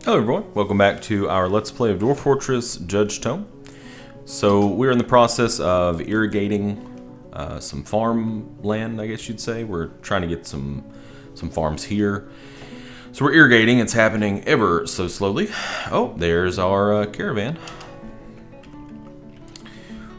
Hello everyone, welcome back to our Let's Play of Dwarf Fortress Judgetome. So we're in the process of irrigating some farmland, I guess you'd say. We're trying to get some farms here. So we're irrigating, it's happening ever so slowly. Oh, there's our caravan.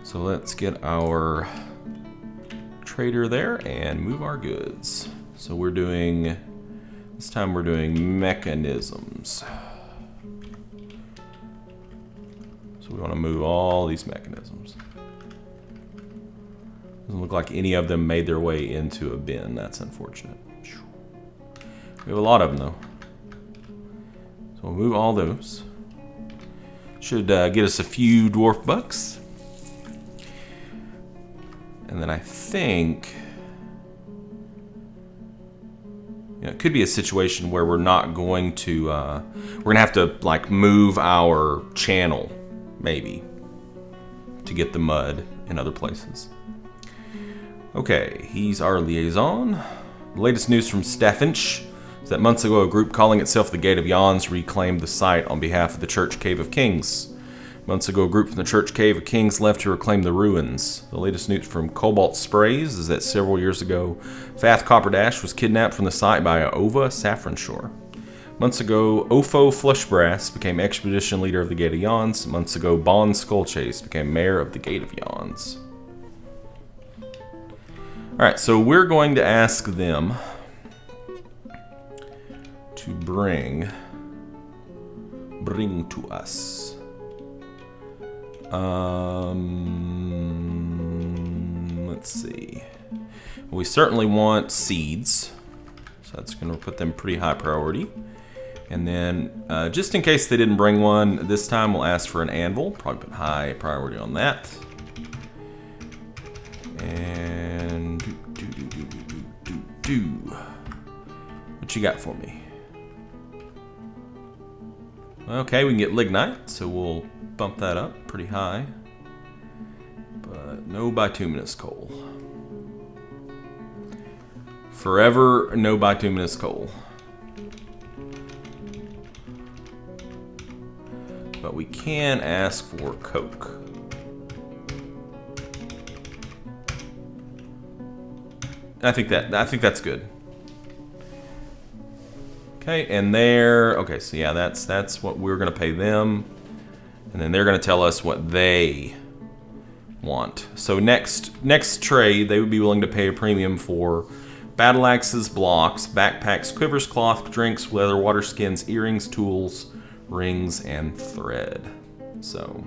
So let's get our trader there and move our goods. So we're doing, this time we're doing mechanisms. So we want to move all these mechanisms. Doesn't look like any of them made their way into a bin. That's unfortunate. We have a lot of them though. So we'll move all those. Should get us a few dwarf bucks. And then I think it could be a situation where we're not going to, we're going to have to like move our channel, maybe, to get the mud in other places. Okay, he's our liaison. The latest news from Staffinch is that months ago a group calling itself the Gate of Yawns reclaimed the site on behalf of the Church Cave of Kings. Months ago a group from the Church Cave of Kings left to reclaim the ruins. The latest news from Cobalt Sprays is that several years ago Fath Copperdash was kidnapped from the site by Ova Saffronshore. Months ago, Ofo Flushbrass became expedition leader of the Gate of Yawns. Months ago, Bon Skullchase became mayor of the Gate of Yawns. Alright, so we're going to ask them to bring to us. Let's see. We certainly want seeds. So that's going to put them pretty high priority. And then, just in case they didn't bring one, this time we'll ask for an anvil. Probably put high priority on that. And what you got for me? Okay, we can get lignite, so we'll bump that up pretty high. But no bituminous coal. Forever no bituminous coal. But we can ask for coke. I think that's good. Okay, and okay, so yeah, that's what we're gonna pay them. And then they're gonna tell us what they want. So next trade, they would be willing to pay a premium for battle axes, blocks, backpacks, quivers, cloth, drinks, leather, water skins, earrings, tools, rings, and thread. So,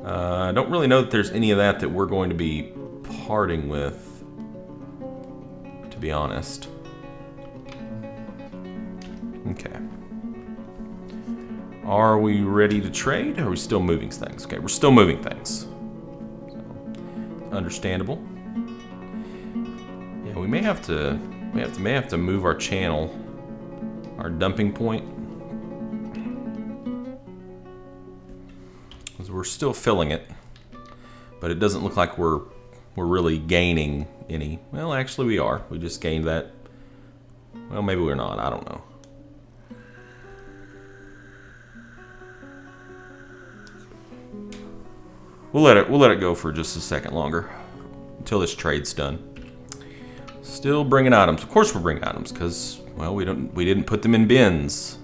I don't really know that there's any of that we're going to be parting with, to be honest. Okay. Are we ready to trade? Or are we still moving things? Okay, we're still moving things. So, understandable. Yeah, we may have to move our channel, our dumping point. Because we're still filling it, but it doesn't look like we're really gaining any. Well, actually we are. We just gained that. Well, maybe we're not. I don't know. We'll let it go for just a second longer until this trade's done. Still bringing items. Of course we're bringing items because, well, we didn't put them in bins.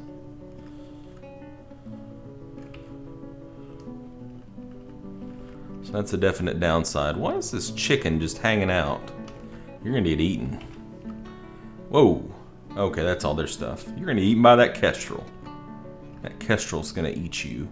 So that's a definite downside. Why is this chicken just hanging out? You're gonna get eaten. Whoa. Okay, that's all their stuff. You're gonna get eaten by that kestrel. That kestrel's gonna eat you.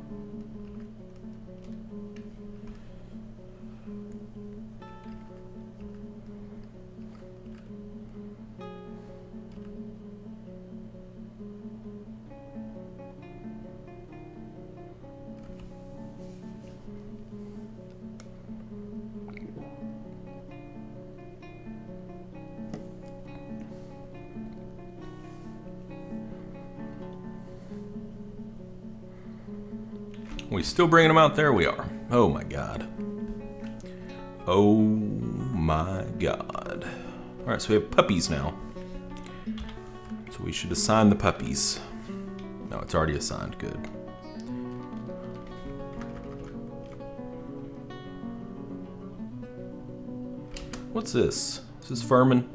We still bringing them out there? We are. Oh my god. Oh my god. Alright, so we have puppies now. So we should assign the puppies. No, it's already assigned. Good. What's this? Is this vermin?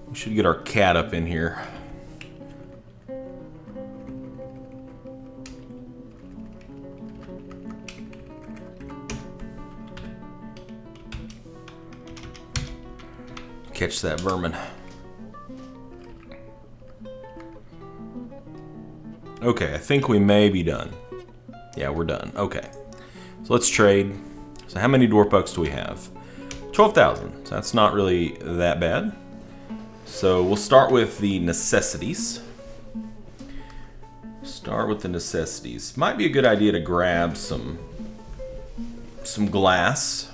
We should get our cat up in here. Catch that vermin. Okay, I think we may be done. Yeah, we're done. Okay. So let's trade. So how many dwarf bucks do we have? 12,000. So that's not really that bad. So we'll start with the necessities. Start with the necessities. Might be a good idea to grab some glass.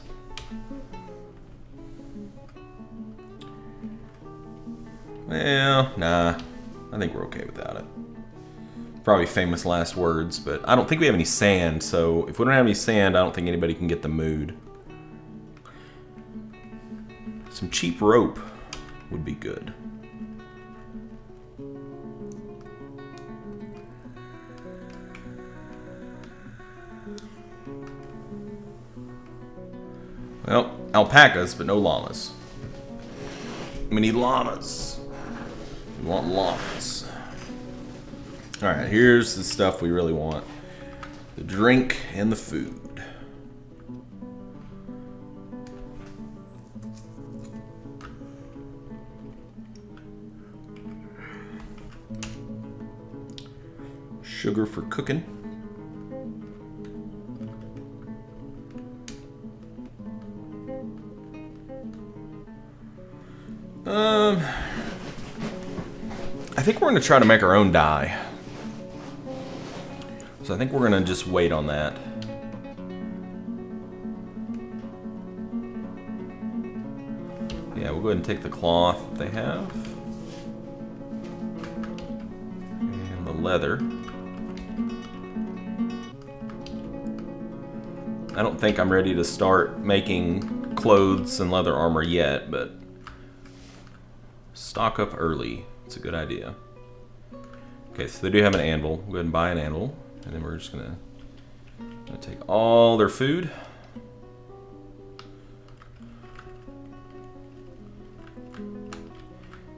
Well, nah. I think we're okay without it. Probably famous last words, but I don't think we have any sand, so if we don't have any sand, I don't think anybody can get the mood. Some cheap rope would be good. Well, alpacas, but no llamas. We need llamas. We want llamas. Alright, here's the stuff we really want. The drink and the food. Sugar for cooking. I think we're going to try to make our own dye. So I think we're going to just wait on that. Yeah, we'll go ahead and take the cloth that they have. And the leather. I don't think I'm ready to start making clothes and leather armor yet, but stock up early. It's a good idea. Okay, so they do have an anvil. We'll go ahead and buy an anvil. And then we're just gonna take all their food.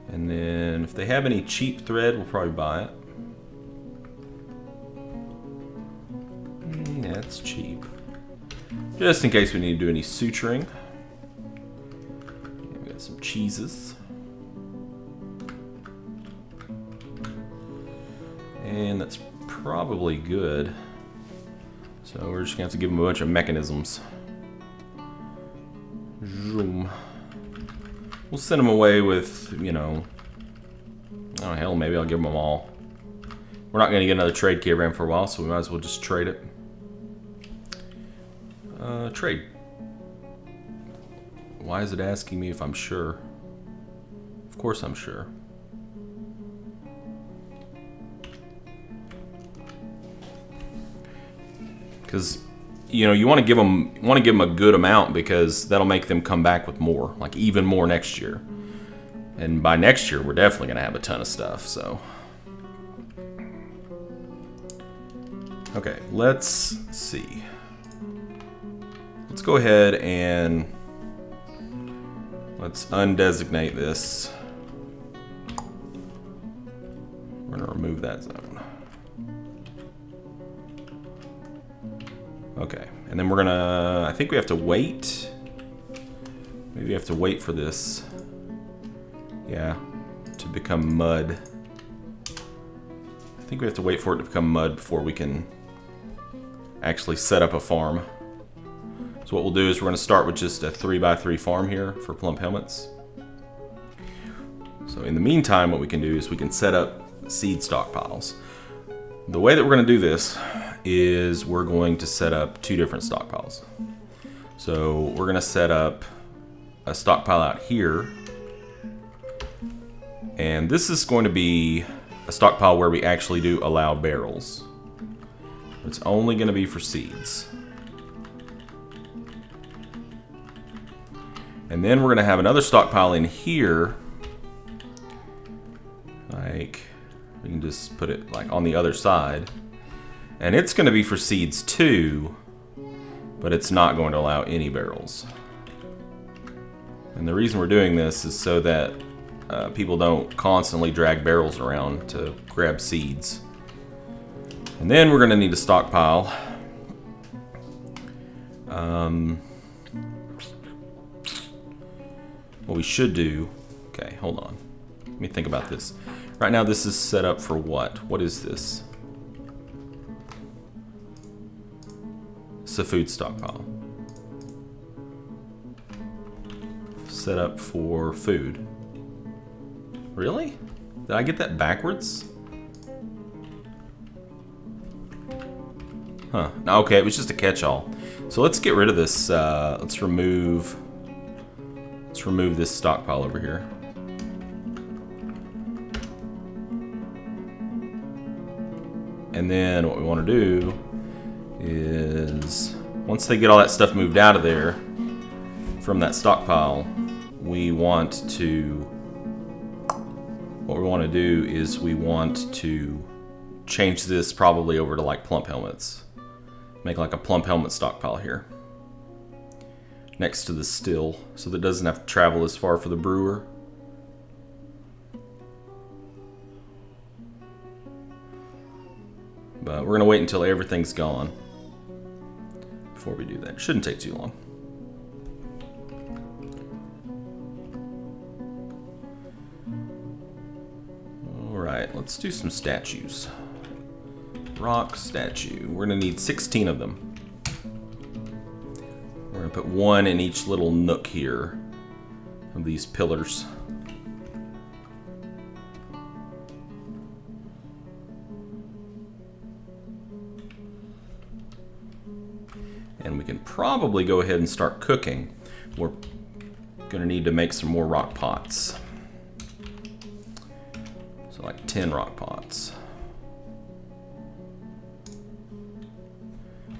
And then if they have any cheap thread, we'll probably buy it. Yeah, it's cheap. Just in case we need to do any suturing. We got some cheeses. And that's probably good. So we're just gonna have to give them a bunch of mechanisms. Zoom. We'll send them away with, you know, oh hell, maybe I'll give them all. We're not gonna get another trade caravan for a while, so we might as well just trade it. Trade. Why is it asking me if I'm sure? Of course I'm sure. Because, you know, you want to give them a good amount because that'll make them come back with more, like even more next year. And by next year, we're definitely going to have a ton of stuff, so. Okay, let's see. Let's go ahead and let's undesignate this. We're going to remove that zone. Okay, and then we're gonna, I think we have to wait. Maybe we have to wait for this, yeah, to become mud. I think we have to wait for it to become mud before we can actually set up a farm. So what we'll do is we're gonna start with just a 3x3 farm here for plump helmets. So in the meantime, what we can do is we can set up seed stockpiles. The way that we're gonna do this is we're going to set up two different stockpiles. So we're gonna set up a stockpile out here, and this is going to be a stockpile where we actually do allow barrels. It's only gonna be for seeds. And then we're gonna have another stockpile in here, like We can just put it like on the other side. And it's going to be for seeds too, but it's not going to allow any barrels. And the reason we're doing this is so that people don't constantly drag barrels around to grab seeds. And then we're going to need a stockpile. What we should do... Okay, hold on. Let me think about this. Right now this is set up for what? What is this? It's a food stockpile. Set up for food. Really? Did I get that backwards? Huh. Okay, it was just a catch-all. So let's get rid of this. Let's remove this stockpile over here. And then what we want to do is, once they get all that stuff moved out of there from that stockpile, what we want to do is we want to change this probably over to like plump helmets. Make like a plump helmet stockpile here next to the still, so that it doesn't have to travel as far for the brewer. But we're gonna wait until everything's gone before we do that. It shouldn't take too long. Alright, let's do some statues. Rock statue. We're gonna need 16 of them. We're gonna put one in each little nook here of these pillars. And we can probably go ahead and start cooking. We're gonna need to make some more rock pots. So like 10 rock pots.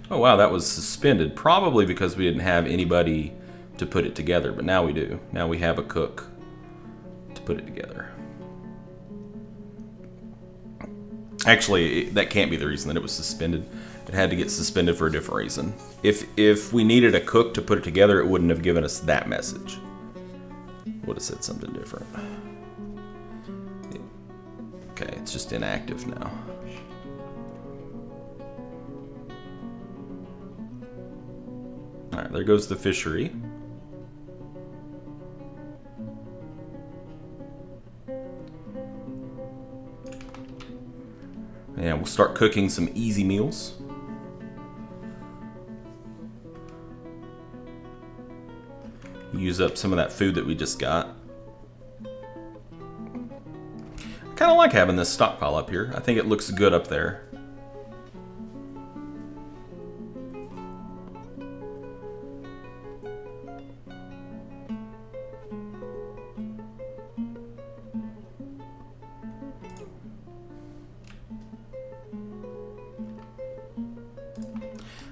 Oh wow, that was suspended, probably because we didn't have anybody to put it together, but now we do. Now we have a cook to put it together. Actually, that can't be the reason that it was suspended. It had to get suspended for a different reason. If we needed a cook to put it together, it wouldn't have given us that message. It would have said something different. Okay, it's just inactive now. Alright, there goes the fishery. And we'll start cooking some easy meals. Use up some of that food that we just got. I kind of like having this stockpile up here. I think it looks good up there.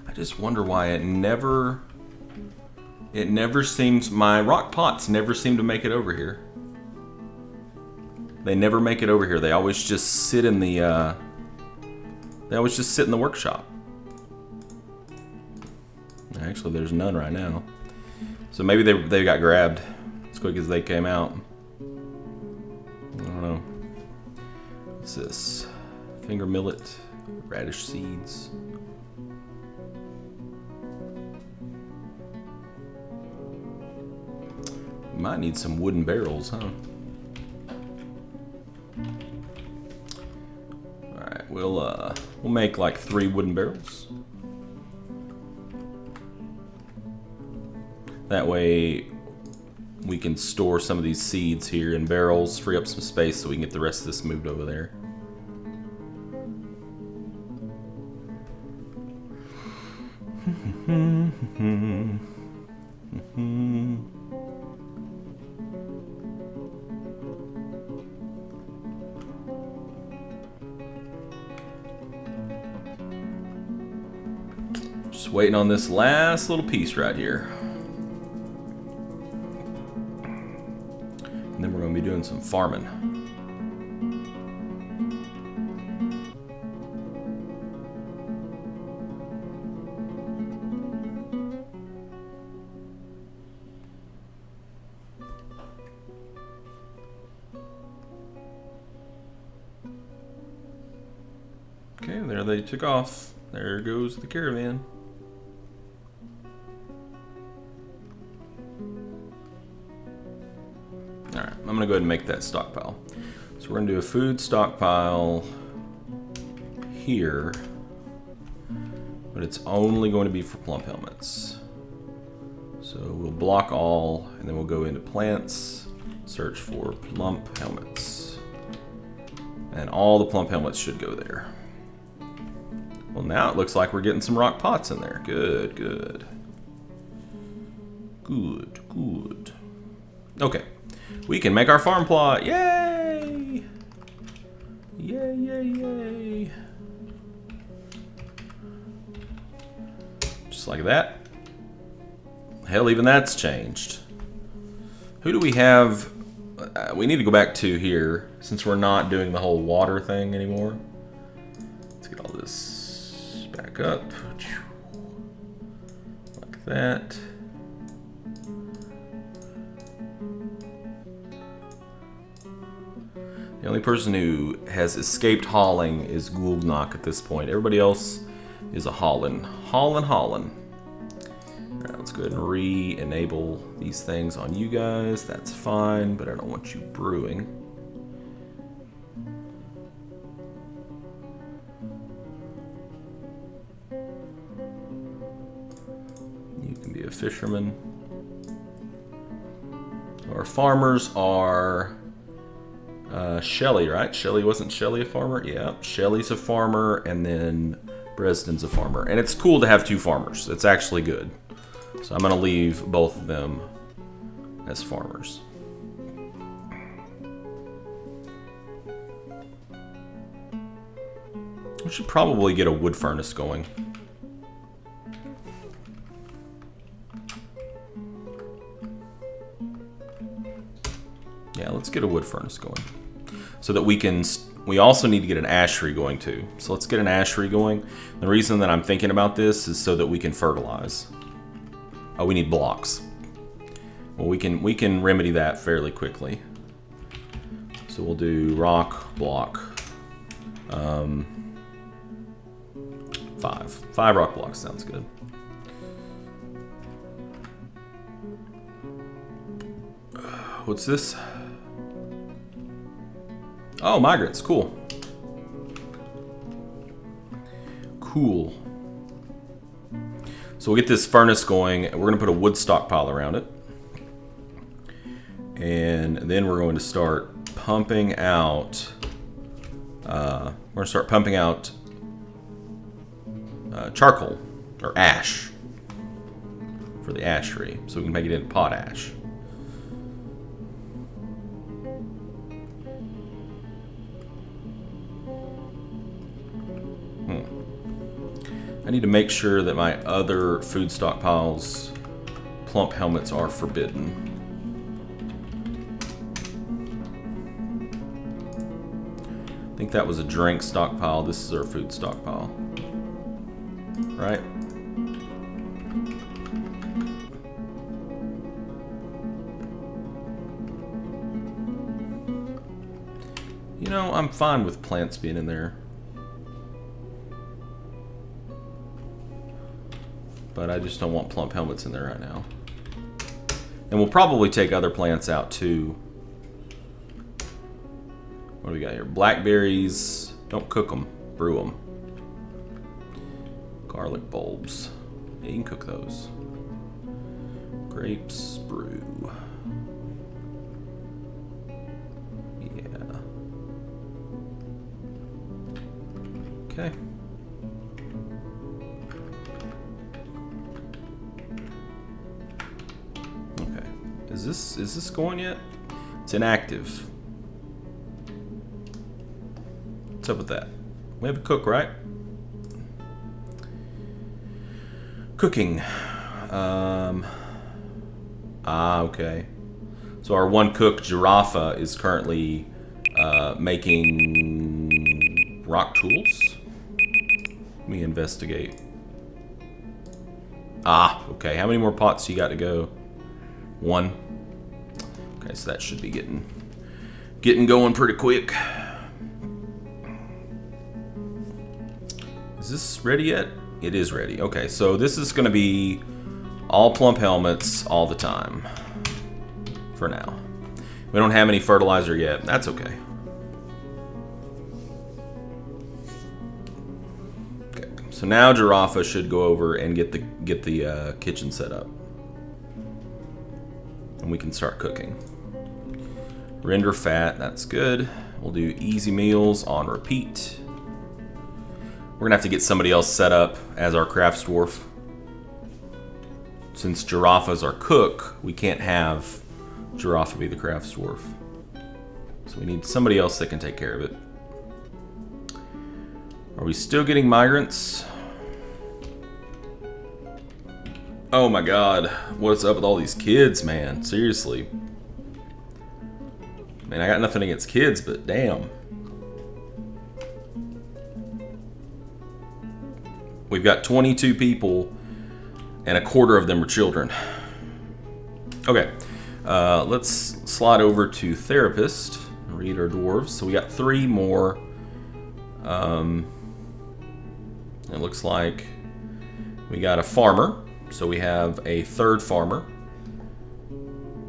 I just wonder why it never seems, my rock pots never seem to make it over here. They never make it over here. They always just sit in the workshop. Actually, there's none right now. So maybe they got grabbed as quick as they came out. I don't know. What's this? Finger millet, radish seeds. Might need some wooden barrels, huh? Alright, we'll make like 3 wooden barrels. That way we can store some of these seeds here in barrels, free up some space so we can get the rest of this moved over there. Just waiting on this last little piece right here. And then we're going to be doing some farming. Okay, there they took off. There goes the caravan. Alright, I'm gonna go ahead and make that stockpile. So we're gonna do a food stockpile here, but it's only going to be for plump helmets. So we'll block all, and then we'll go into plants, search for plump helmets. And all the plump helmets should go there. Well, now it looks like we're getting some rock pots in there. Good, good. Good, good. Okay. We can make our farm plot. Yay! Yay, yay, yay. Just like that. Hell, even that's changed. Who do we have? We need to go back to here, since we're not doing the whole water thing anymore. Let's get all this back up. Like that. The only person who has escaped hauling is Gulgnok at this point. Everybody else is a haulin'. Haulin'. Alright, let's go ahead and re-enable these things on you guys. That's fine, but I don't want you brewing. You can be a fisherman. Our farmers are Shelly, right? Wasn't Shelly a farmer? Yeah, Shelly's a farmer, and then Bresden's a farmer. And it's cool to have two farmers. It's actually good. So I'm going to leave both of them as farmers. We should probably get a wood furnace going. Yeah, let's get a wood furnace going. So that we also need to get an ashery going too. So let's get an ashery going. The reason that I'm thinking about this is so that we can fertilize. Oh, we need blocks. Well, we can remedy that fairly quickly. So we'll do rock, block. 5 rock blocks sounds good. What's this? Oh, migrants, cool. Cool. So we'll get this furnace going. We're gonna put a wood stockpile around it. And then we're going to start pumping out, charcoal, or ash, for the ashery. So we can make it into potash. I need to make sure that my other food stockpiles, plump helmets, are forbidden. I think that was a drink stockpile. This is our food stockpile. Right? You know, I'm fine with plants being in there. But I just don't want plump helmets in there right now. And we'll probably take other plants out too. What do we got here? Blackberries. Don't cook them. Brew them. Garlic bulbs. Yeah, you can cook those. Grapes. Brew. Yeah. Okay. Is this going yet? It's inactive. What's up with that? We have a cook, right? Cooking. Okay. So our one cook, Giraffa, is currently making rock tools. Let me investigate. Okay. How many more pots do you got to go? 1. Okay, so that should be getting going pretty quick. Is this ready yet? It is ready. Okay, so this is going to be all plump helmets all the time. For now. We don't have any fertilizer yet. That's okay. Okay, so now Giraffa should go over and get the kitchen set up. And we can start cooking. Render fat, that's good. We'll do easy meals on repeat. We're gonna have to get somebody else set up as our crafts dwarf. Since Giraffa's our cook, we can't have Giraffa be the crafts dwarf. So we need somebody else that can take care of it. Are we still getting migrants? Oh my god, what's up with all these kids, man? Seriously. Man, I got nothing against kids, but damn. We've got 22 people, and a quarter of them are children. Okay, let's slide over to therapist, read our dwarves. So we got 3 more. It looks like we got a farmer, so we have a 3rd farmer.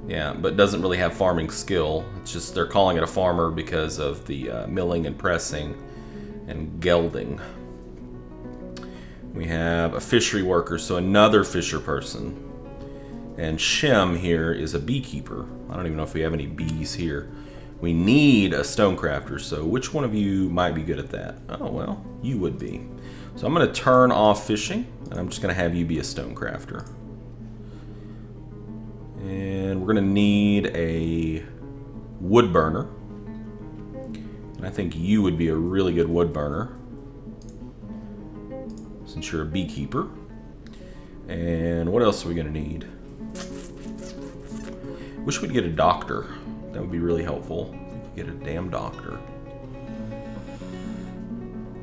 Yeah, but doesn't really have farming skill. It's just they're calling it a farmer because of the milling and pressing and gelding. We have a fishery worker, so another fisher person. And Shem here is a beekeeper. I don't even know if we have any bees here. We need a stonecrafter, so which one of you might be good at that? Oh, well, you would be. So I'm going to turn off fishing, and I'm just going to have you be a stonecrafter. And we're going to need a wood burner. And I think you would be a really good wood burner, since you're a beekeeper. And what else are we going to need? Wish we'd get a doctor. That would be really helpful. If we could get a damn doctor.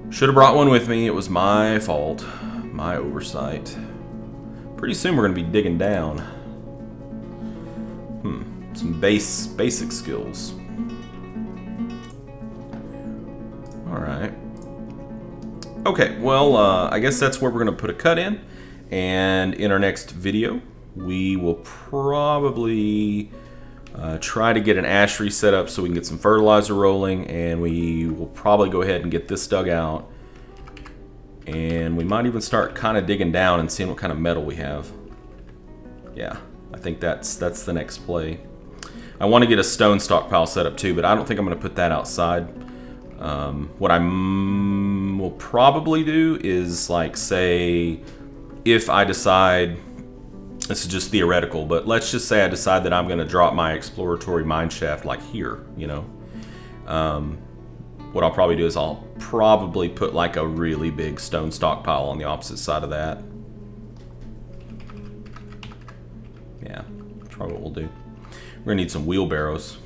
Should have brought one with me. It was my fault. My oversight. Pretty soon we're going to be digging down. Some basic skills. Alright. Okay, well, I guess that's where we're going to put a cut in. And in our next video, we will probably try to get an ashery set up so we can get some fertilizer rolling. And we will probably go ahead and get this dug out. And we might even start kind of digging down and seeing what kind of metal we have. Yeah, I think that's the next play. I want to get a stone stockpile set up too, but I don't think I'm going to put that outside. What I will probably do is, like, say, if I decide, this is just theoretical, but let's just say I decide that I'm going to drop my exploratory mine shaft like here, you know. What I'll probably do is I'll probably put like a really big stone stockpile on the opposite side of that. Yeah, that's probably what we'll do. We're gonna need some wheelbarrows.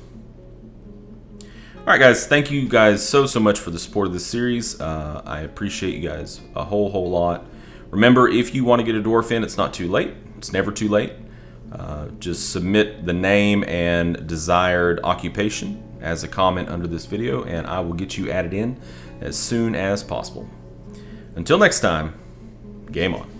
Alright guys, thank you guys so much for the support of this series. I appreciate you guys a whole lot. Remember, if you want to get a dwarf in, it's not too late. It's never too late. Just submit the name and desired occupation as a comment under this video, and I will get you added in as soon as possible. Until next time, game on.